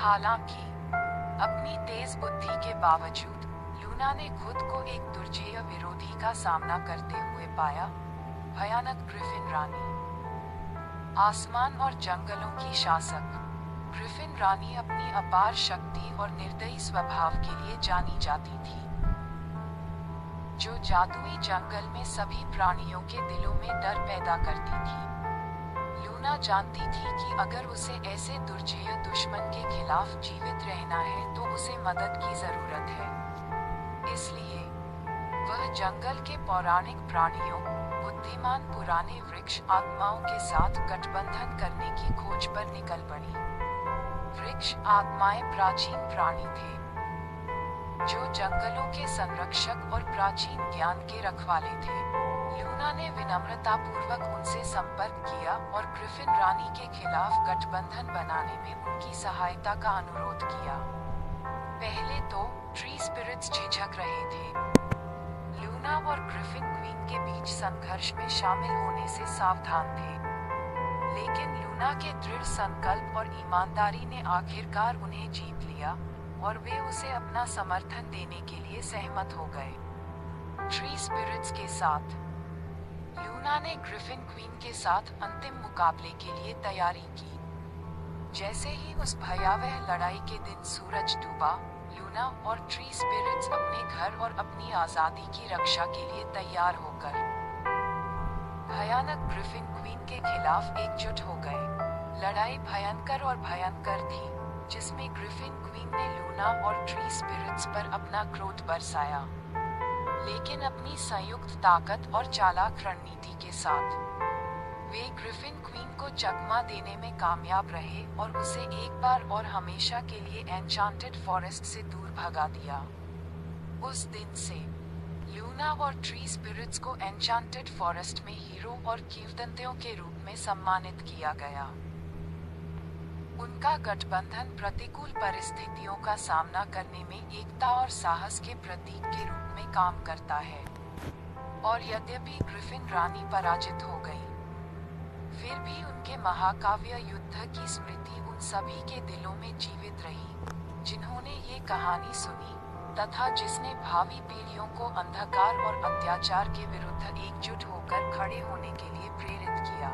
हालांकि अपनी तेज बुद्धि के बावजूद लूना ने खुद को एक दुर्जेय विरोधी का सामना करते हुए पाया, भयानक ग्रिफिन रानी। आसमान और जंगलों की शासक ग्रिफिन रानी अपनी अपार शक्ति और निर्दयी स्वभाव के लिए जानी जाती थी, जो जादुई जंगल में सभी प्राणियों के दिलों में डर पैदा करती थी। लूना जानती थी कि अगर उसे ऐसे दुर्जेय दुश्मन के खिलाफ जीवित रहना है तो उसे मदद की जरूरत है। इसलिए वह जंगल के पौराणिक प्राणियों, बुद्धिमान पुराने वृक्ष आत्माओं के साथ गठबंधन करने की खोज पर निकल पड़ी। वृक्ष आत्माएं प्राचीन प्राणी थे, जो जंगलों के संरक्षक और प्राचीन ज्ञान के रखवाले थे। लूना ने विनम्रतापूर्वक उनसे संपर्क किया और ग्रिफिन रानी के खिलाफ गठबंधन बनाने में उनकी सहायता का अनुरोध किया। पहले तो ट्री स्पिरिट्स झिझक रहे थे। लूना और ग्रिफिन क्वीन के बीच संघर्ष में शामिल होने से सावधान थे, लेकिन लूना के दृढ़ संकल्प और ईमानदारी ने आखिरकार उन्हें जीत लिया और वे उसे अपना समर्थन देने के लिए सहमत हो गए। ट्री स्पिरिट्स के साथ लूना ने ग्रिफिन क्वीन के साथ अंतिम मुकाबले के लिए तैयारी की। जैसे ही उस भयावह लड़ाई के दिन सूरज डूबा, लूना और ट्री स्पिरिट्स अपने घर और अपनी आजादी की रक्षा के लिए तैयार होकर भयानक ग्रिफिन क्वीन के खिलाफ एकजुट हो गए। लड़ाई भयंकर और भयंकर थी, जिसमें ग्रिफिन क्वीन ने लूना और ट्री स्पिरिट्स पर अपना क्रोध बरसाया, लेकिन अपनी संयुक्त ताकत और चालाक रणनीति के साथ वे ग्रिफिन क्वीन को चकमा देने में कामयाब रहे और उसे एक बार और हमेशा के लिए एन्चांटेड फॉरेस्ट से दूर भगा दिया। उस दिन से लूना और ट्री स्पिरिट्स को एन्चांटेड फॉरेस्ट में हीरो और किंवदंतियों के रूप में सम्मानित किया गया। उनका गठबंधन प्रतिकूल परिस्थितियों का सामना करने में एकता और साहस के प्रतीक के रूप में काम करता है। और यद्यपि ग्रिफिन रानी पराजित हो गई, फिर भी उनके महाकाव्य युद्ध की स्मृति उन सभी के दिलों में जीवित रही, जिन्होंने ये कहानी सुनी तथा जिसने भावी पीढ़ियों को अंधकार और अत्याचार के विरुद्ध एकजुट होकर खड़े होने के लिए प्रेरित किया।